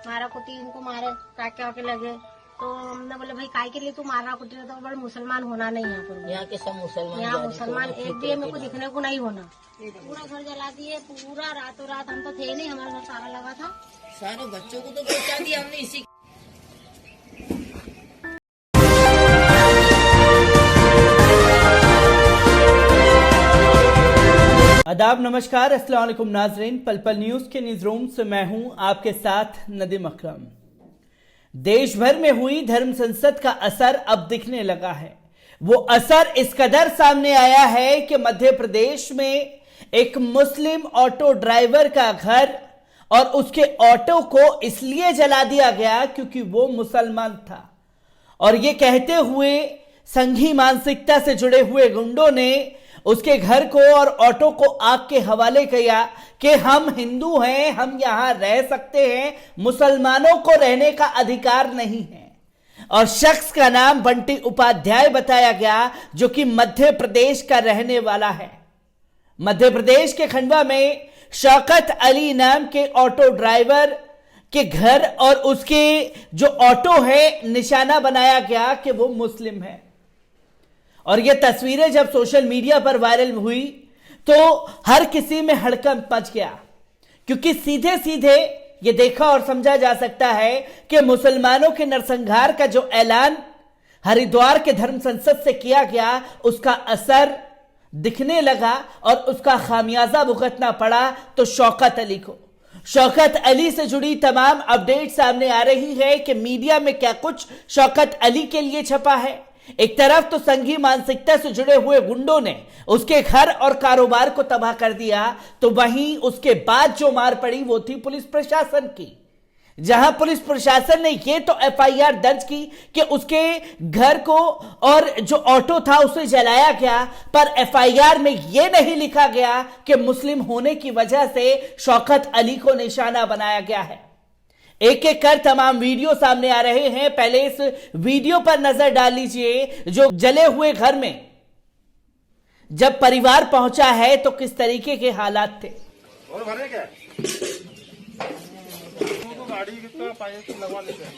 मारा कुटी इनको मारे टाके वाके लगे तो हमने बोले भाई काय के लिए तू मार रहा कुटी रहा, तो बड़े मुसलमान होना नहीं यहाँ पर। यहाँ के सब मुसलमान, यहाँ मुसलमान एक भी मेरे को दिखने को नहीं होना। पूरा घर जला दिए, पूरा रातों रात। हम तो थे नहीं, हमारे घर ताला लगा था। सारे बच्चों को तो पहुँचा दिया हमने इसी। आदाब, नमस्कार, अस्सलाम वालेकुम नाजरीन। पल पल न्यूज के न्यूज रूम से मैं हूं आपके साथ नदीम अकरम। देश भर में हुई धर्म संसद का असर अब दिखने लगा है। वो असर इस कदर सामने आया है कि मध्य प्रदेश में एक मुस्लिम ऑटो ड्राइवर का घर और उसके ऑटो को इसलिए जला दिया गया क्योंकि वो मुसलमान था, और ये कहते हुए संघी मानसिकता से जुड़े हुए गुंडों ने उसके घर को और ऑटो को आग के हवाले किया कि हम हिंदू हैं, हम यहां रह सकते हैं, मुसलमानों को रहने का अधिकार नहीं है। और शख्स का नाम बंटी उपाध्याय बताया गया, जो कि मध्य प्रदेश का रहने वाला है। मध्य प्रदेश के खंडवा में शौकत अली नाम के ऑटो ड्राइवर के घर और उसके जो ऑटो है निशाना बनाया गया कि वो मुस्लिम है। और ये तस्वीरें जब सोशल मीडिया पर वायरल हुई तो हर किसी में हड़कंप मच गया, क्योंकि सीधे सीधे ये देखा और समझा जा सकता है कि मुसलमानों के नरसंहार का जो ऐलान हरिद्वार के धर्म संसद से किया गया, उसका असर दिखने लगा और उसका खामियाजा भुगतना पड़ा तो शौकत अली को। शौकत अली से जुड़ी तमाम अपडेट सामने आ रही है कि मीडिया में क्या कुछ शौकत अली के लिए छपा है। एक तरफ तो संघी मानसिकता से जुड़े हुए गुंडों ने उसके घर और कारोबार को तबाह कर दिया, तो वहीं उसके बाद जो मार पड़ी वो थी पुलिस प्रशासन की, जहां पुलिस प्रशासन ने ये तो एफआईआर दर्ज की कि उसके घर को और जो ऑटो था उसे जलाया गया, पर एफआईआर में यह नहीं लिखा गया कि मुस्लिम होने की वजह से शौकत अली को निशाना बनाया गया है। एक एक कर तमाम वीडियो सामने आ रहे हैं। पहले इस वीडियो पर नजर डाल लीजिए, जो जले हुए घर में जब परिवार पहुंचा है तो किस तरीके के हालात थे। और भरे क्या? तो गाड़ी कितना पानी लगवा लेते हैं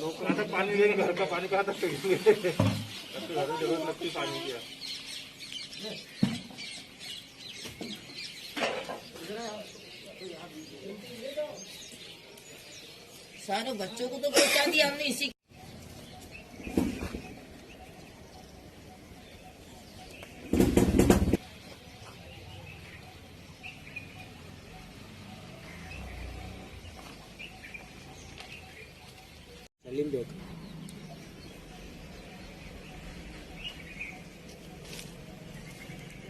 लोग। कहाँ तक पानी लेंगे? घर का पानी कहाँ तक लेंगे? पानी किया सारे बच्चों को तो पहुँचा दिया हमने इसी।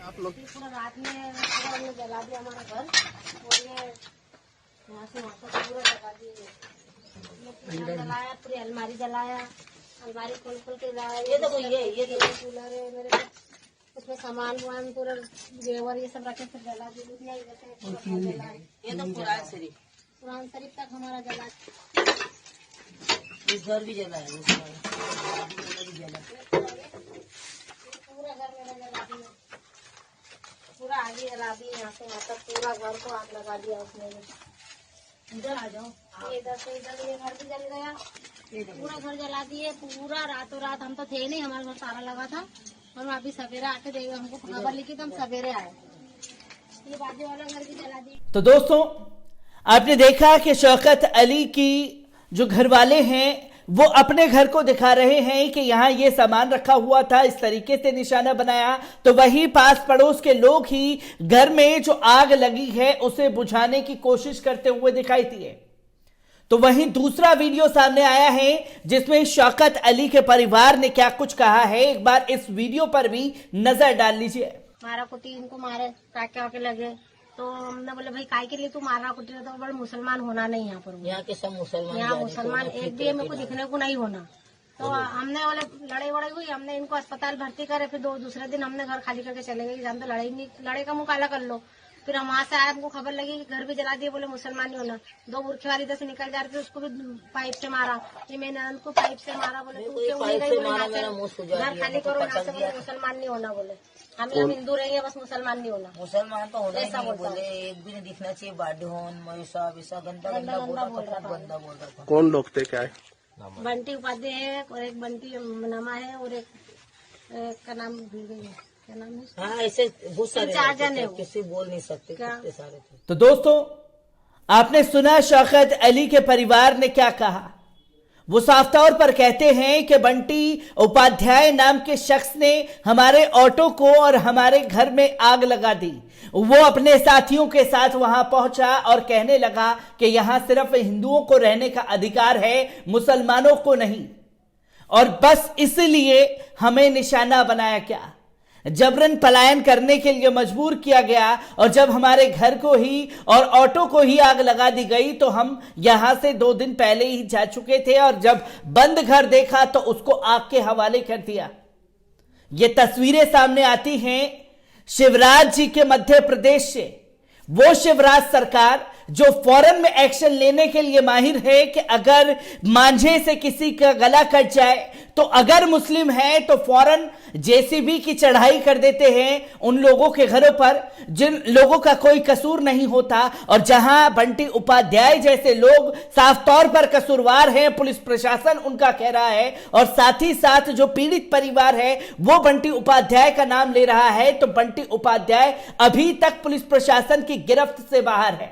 आप लोग पूरा रात में पूरा हमने जला दिया हमारा घर, और ये यहाँ से पूरा जला दिए। जलाया, पूरी अलमारी जलाया, अलमारी खोल खोल के जलाया। ये तो ये तो कूलर है मेरे पास, उसमें सामान वामान पूरा जेवर ये सब रखे, फिर जला दिया। ये तो कुरान शरीफ तक हमारा जला। इस घर भी जला है, पूरा घर मेरा जला दिया, पूरा आगे जला दिया। यहाँ से यहाँ तक पूरा घर को आग लगा दिया उसने। इधर आ जाओ, इधर से इधर ये घर भी जल गया, पूरा घर जला दिए। पूरा रातों रात। हम तो थे नहीं, हमारे घर ताला लगा था। हम अभी सवेरे आके देखे, हमको खबर लिखी तो हम सवेरे आए। ये बाजू वाला घर भी जला दिया। तो दोस्तों, आपने देखा कि शौकत अली की जो घर वाले हैं वो अपने घर को दिखा रहे हैं कि यहां ये सामान रखा हुआ था, इस तरीके से निशाना बनाया, तो वहीं पास पड़ोस के लोग ही घर में जो आग लगी है उसे बुझाने की कोशिश करते हुए दिखाई दिए। तो वहीं दूसरा वीडियो सामने आया है जिसमें शौकत अली के परिवार ने क्या कुछ कहा है। एक बार इस वीडियो पर भी नजर डाल लीजिए। मारा कुटी इनको मारे टाके वाके लगे तो हमने बोले भाई काय के लिए तू मार रहा कुटी रहा, तो बड़े मुसलमान होना नहीं यहाँ पर। यहाँ के सब मुसलमान, यहाँ मुसलमान एक भी मेरे को दिखने को नहीं होना। तो हमने बोले लड़ाई वड़ाई हुई, हमने इनको अस्पताल भर्ती करे। फिर दूसरे दिन हमने घर खाली करके चले गए, हम तो लड़ाई का मुंह काला कर लो। फिर हम वहाँ से आए, हमको खबर लगी कि घर भी जला दिए, बोले मुसलमान नहीं होना। दो बुरखे वाली इधर से निकल जा रहे थे, उसको भी पाइप से मारा। ये मैंने उनको पाइप से मारा, बोले तू क्यों नहीं गई, घर खाली करो, यहाँ से बोले मुसलमान नहीं होना बोले। हम हिंदू रहेंगे, बस मुसलमान नहीं होना। मुसलमान तो होना ही ऐसा नहीं बोलता बोले, एक भी नहीं दिखना चाहिए। बाढ़ोन मयूसा विसा गंदा गंदा बोल रहा था, खूब गंदा बोल रहा था। कौन लोग थे, क्या है? बंटी उपाध्याय है और एक बंटी नमा है और एक का नाम भूल गई है, क्या नाम है? हाँ, ऐसे बहुत सारे 4 जन है वो। किसी बोल नहीं सकते, क्या? कितने सारे थे। तो दोस्तों, आपने सुना शौकत अली के परिवार ने क्या कहा। वो साफ तौर पर कहते हैं कि बंटी उपाध्याय नाम के शख्स ने हमारे ऑटो को और हमारे घर में आग लगा दी। वो अपने साथियों के साथ वहां पहुंचा और कहने लगा कि यहां सिर्फ हिंदुओं को रहने का अधिकार है, मुसलमानों को नहीं, और बस इसलिए हमें निशाना बनाया गया, जबरन पलायन करने के लिए मजबूर किया गया। और जब हमारे घर को ही और ऑटो को ही आग लगा दी गई तो हम यहां से 2 दिन पहले ही जा चुके थे, और जब बंद घर देखा तो उसको आग के हवाले कर दिया। ये तस्वीरें सामने आती हैं शिवराज जी के मध्य प्रदेश से। वो शिवराज सरकार जो फौरन में एक्शन लेने के लिए माहिर है कि अगर मांझे से किसी का गला कट जाए तो अगर मुस्लिम है तो फौरन जेसीबी की चढ़ाई कर देते हैं उन लोगों के घरों पर जिन लोगों का कोई कसूर नहीं होता। और जहां बंटी उपाध्याय जैसे लोग साफ तौर पर कसूरवार हैं, पुलिस प्रशासन उनका कह रहा है, और साथ ही साथ जो पीड़ित परिवार है वो बंटी उपाध्याय का नाम ले रहा है, तो बंटी उपाध्याय अभी तक पुलिस प्रशासन की गिरफ्त से बाहर है।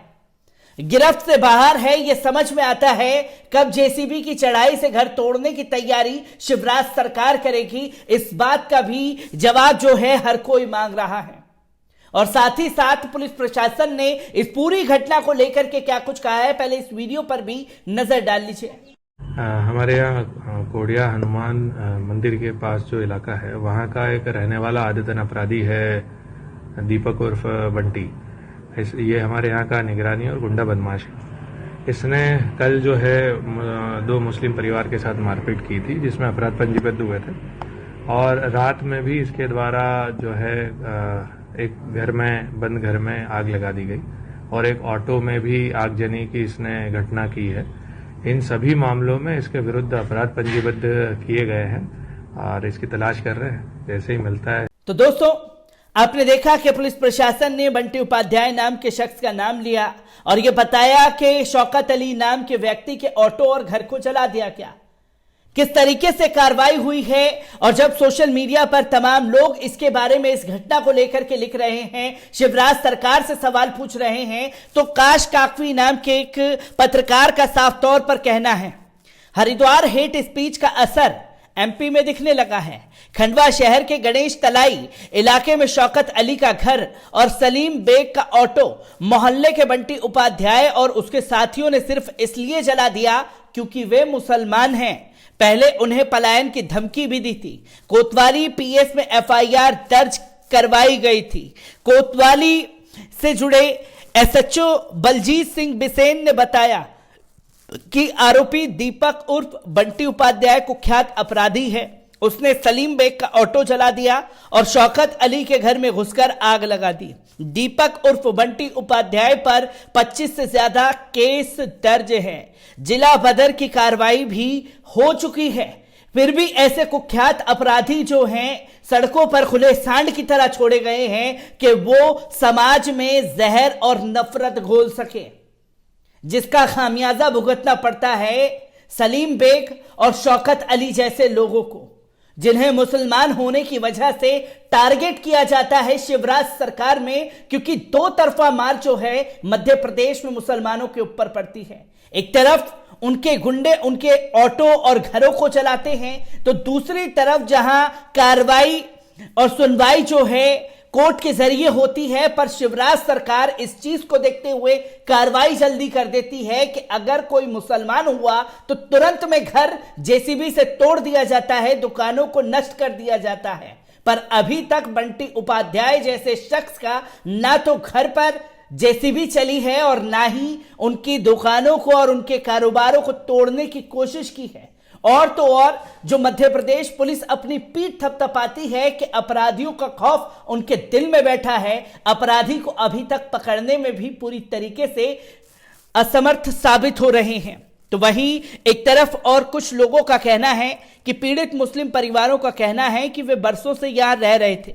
गिरफ्त से बाहर है, यह समझ में आता है कब जेसीबी की चढ़ाई से घर तोड़ने की तैयारी शिवराज सरकार करेगी। इस बात का भी जवाब जो है हर कोई मांग रहा है। और साथ ही साथ पुलिस प्रशासन ने इस पूरी घटना को लेकर के क्या कुछ कहा है, पहले इस वीडियो पर भी नजर डाल लीजिए। हमारे यहाँ कोडिया हनुमान मंदिर के पास जो इलाका है वहाँ का एक रहने वाला आदतन अपराधी है दीपक उर्फ बंटी। ये हमारे यहाँ का निगरानी और गुंडा बदमाश है। इसने कल जो है 2 मुस्लिम परिवार के साथ मारपीट की थी, जिसमें अपराध पंजीबद्ध हुए थे, और रात में भी इसके द्वारा जो है एक घर में, बंद घर में आग लगा दी गई, और एक ऑटो में भी आगजनी की इसने घटना की है। इन सभी मामलों में इसके विरुद्ध अपराध पंजीबद्ध किए गए हैं और इसकी तलाश कर रहे हैं, जैसे ही मिलता है। तो दोस्तों, आपने देखा कि पुलिस प्रशासन ने बंटी उपाध्याय नाम के शख्स का नाम लिया और यह बताया कि शौकत अली नाम के व्यक्ति के ऑटो और घर को जला दिया गया। किस तरीके से कार्रवाई हुई है, और जब सोशल मीडिया पर तमाम लोग इसके बारे में, इस घटना को लेकर के लिख रहे हैं, शिवराज सरकार से सवाल पूछ रहे हैं, तो काश काकवी नाम के एक पत्रकार का साफ तौर पर कहना है हरिद्वार हेट स्पीच का असर एमपी में दिखने लगा है। खंडवा शहर के गणेश तलाई इलाके में शौकत अली का घर और सलीम बेग का ऑटो मोहल्ले के बंटी उपाध्याय और उसके साथियों ने सिर्फ इसलिए जला दिया क्योंकि वे मुसलमान हैं। पहले उन्हें पलायन की धमकी भी दी थी। कोतवाली पीएस में एफआईआर दर्ज करवाई गई थी। कोतवाली से जुड़े एसएचओ बलजीत सिंह बिसेन ने बताया कि आरोपी दीपक उर्फ बंटी उपाध्याय कुख्यात अपराधी है। उसने सलीम बेग का ऑटो जला दिया और शौकत अली के घर में घुसकर आग लगा दी। दीपक उर्फ बंटी उपाध्याय पर 25 से ज्यादा केस दर्ज हैं। जिला बदर की कार्रवाई भी हो चुकी है। फिर भी ऐसे कुख्यात अपराधी जो हैं सड़कों पर खुले सांड की तरह छोड़े गए हैं कि वो समाज में जहर और नफरत घोल सके, जिसका खामियाजा भुगतना पड़ता है सलीम बेग और शौकत अली जैसे लोगों को, जिन्हें मुसलमान होने की वजह से टारगेट किया जाता है शिवराज सरकार में, क्योंकि 2 तरफा मार जो है मध्य प्रदेश में मुसलमानों के ऊपर पड़ती है। एक तरफ उनके गुंडे उनके ऑटो और घरों को चलाते हैं, तो दूसरी तरफ जहां कार्रवाई और सुनवाई जो है कोर्ट के जरिए होती है, पर शिवराज सरकार इस चीज को देखते हुए कार्रवाई जल्दी कर देती है कि अगर कोई मुसलमान हुआ तो तुरंत में घर जेसीबी से तोड़ दिया जाता है, दुकानों को नष्ट कर दिया जाता है। पर अभी तक बंटी उपाध्याय जैसे शख्स का ना तो घर पर जेसीबी चली है और ना ही उनकी दुकानों को और उनके कारोबारों को तोड़ने की कोशिश की है। और तो और जो मध्य प्रदेश पुलिस अपनी पीठ थपथपाती है कि अपराधियों का खौफ उनके दिल में बैठा है, अपराधी को अभी तक पकड़ने में भी पूरी तरीके से असमर्थ साबित हो रहे हैं। तो वहीं एक तरफ और कुछ लोगों का कहना है कि पीड़ित मुस्लिम परिवारों का कहना है कि वे बरसों से यहां रह रहे थे,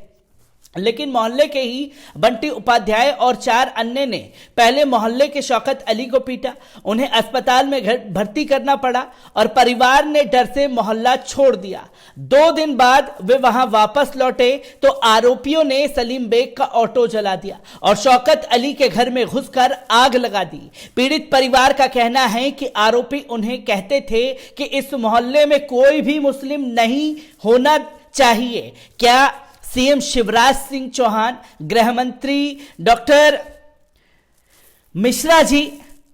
लेकिन मोहल्ले के ही बंटी उपाध्याय और 4 अन्य ने पहले मोहल्ले के शौकत अली को पीटा। उन्हें अस्पताल में भर्ती करना पड़ा और परिवार ने डर से मोहल्ला छोड़ दिया। 2 दिन बाद वे वहां वापस लौटे तो आरोपियों ने सलीम बेग का ऑटो जला दिया और शौकत अली के घर में घुसकर आग लगा दी। पीड़ित परिवार का कहना है कि आरोपी उन्हें कहते थे कि इस मोहल्ले में कोई भी मुस्लिम नहीं होना चाहिए। क्या सीएम शिवराज सिंह चौहान, गृह मंत्री डॉक्टर मिश्रा जी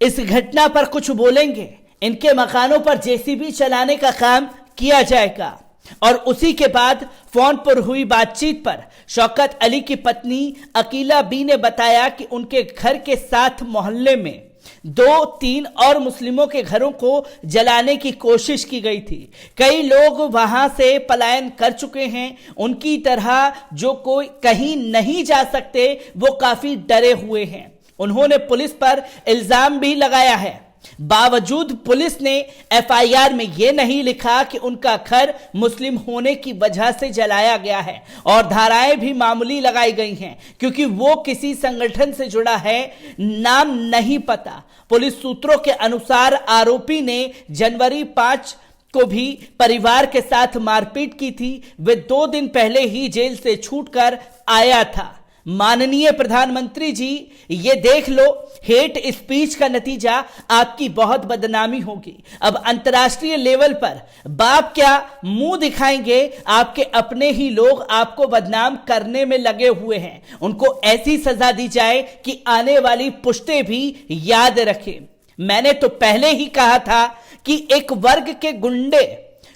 इस घटना पर कुछ बोलेंगे? इनके मकानों पर जेसीबी चलाने का काम किया जाएगा। और उसी के बाद फोन पर हुई बातचीत पर शौकत अली की पत्नी अकीला बी ने बताया कि उनके घर के साथ मोहल्ले में 2-3 और मुस्लिमों के घरों को जलाने की कोशिश की गई थी। कई लोग वहां से पलायन कर चुके हैं। उनकी तरह जो कोई कहीं नहीं जा सकते वो काफी डरे हुए हैं। उन्होंने पुलिस पर इल्जाम भी लगाया है। बावजूद पुलिस ने एफआईआर में यह नहीं लिखा कि उनका घर मुस्लिम होने की वजह से जलाया गया है और धाराएं भी मामूली लगाई गई हैं क्योंकि वो किसी संगठन से जुड़ा है, नाम नहीं पता। पुलिस सूत्रों के अनुसार आरोपी ने जनवरी 5 को भी परिवार के साथ मारपीट की थी। वे 2 दिन पहले ही जेल से छूटकर आया था। माननीय प्रधानमंत्री जी, ये देख लो, हेट स्पीच का नतीजा आपकी बहुत बदनामी होगी। अब अंतर्राष्ट्रीय लेवल पर बाप क्या मुंह दिखाएंगे? आपके अपने ही लोग आपको बदनाम करने में लगे हुए हैं। उनको ऐसी सजा दी जाए कि आने वाली पुश्तें भी याद रखें। मैंने तो पहले ही कहा था कि एक वर्ग के गुंडे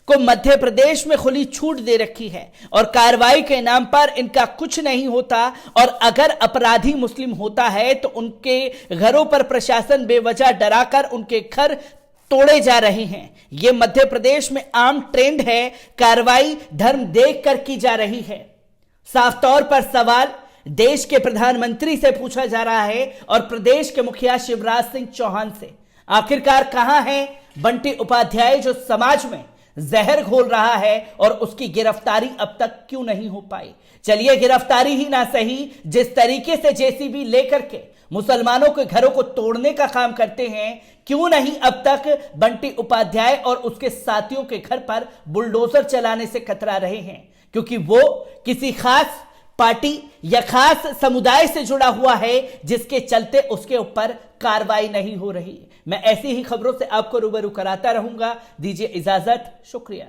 को मध्य प्रदेश में खुली छूट दे रखी है और कार्रवाई के नाम पर इनका कुछ नहीं होता। और अगर अपराधी मुस्लिम होता है तो उनके घरों पर प्रशासन बेवजह डराकर उनके घर तोड़े जा रहे हैं। यह मध्य प्रदेश में आम ट्रेंड है। कार्रवाई धर्म देखकर की जा रही है। साफ तौर पर सवाल देश के प्रधानमंत्री से पूछा जा रहा है और प्रदेश के मुखिया शिवराज सिंह चौहान से। आखिरकार कहां है बंटी उपाध्याय जो समाज में जहर घोल रहा है और उसकी गिरफ्तारी अब तक क्यों नहीं हो पाई? चलिए, गिरफ्तारी ही ना सही, जिस तरीके से जेसीबी लेकर के मुसलमानों के घरों को तोड़ने का काम करते हैं, क्यों नहीं अब तक बंटी उपाध्याय और उसके साथियों के घर पर बुलडोजर चलाने से कतरा रहे हैं? क्योंकि वो किसी खास पार्टी या खास समुदाय से जुड़ा हुआ है जिसके चलते उसके ऊपर कार्रवाई नहीं हो रही। मैं ऐसी ही खबरों से आपको रूबरू कराता रहूंगा। दीजिए इजाजत, शुक्रिया।